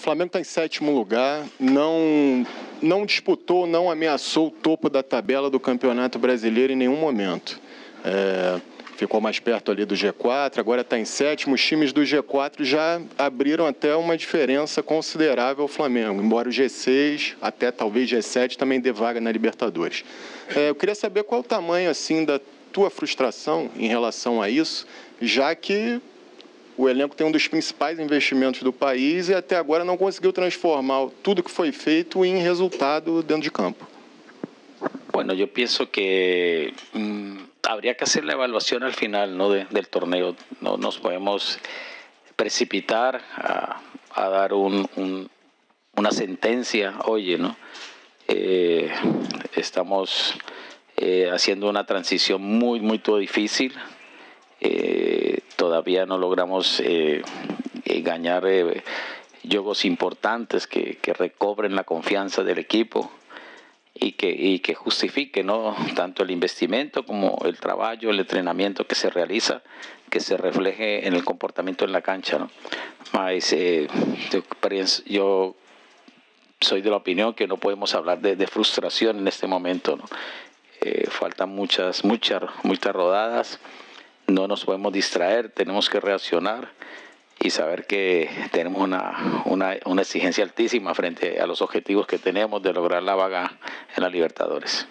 Flamengo está em 7º lugar, não disputou, não ameaçou o topo da tabela do Campeonato Brasileiro em nenhum momento. Ficou mais perto ali do G4, agora está em 7º. Os times do G4 já abriram até uma diferença considerável ao Flamengo, embora o G6, até talvez G7, também dê vaga na Libertadores. Eu queria saber qual o tamanho assim, da tua frustração em relação a isso, já que o elenco tem um dos principais investimentos do país e até agora não conseguiu transformar tudo que foi feito em resultado dentro de campo. Bueno, yo pienso que habría que hacer la evaluación al final, ¿no? del torneo. No nos podemos precipitar a dar una sentencia. Oye, ¿no? Estamos haciendo una transición muy difícil. Todavía no logramos ganar juegos importantes que recobren la confianza del equipo y que justifique, ¿no? Tanto el investimento como el trabajo, el entrenamiento que se realiza, que se refleje en el comportamiento en la cancha, ¿no? Yo soy de la opinión que no podemos hablar de frustración en este momento, ¿no? Faltan muchas rodadas, no nos podemos distraer, tenemos que reaccionar y saber que tenemos una exigencia altísima frente a los objetivos que tenemos de lograr la vaga en la Libertadores.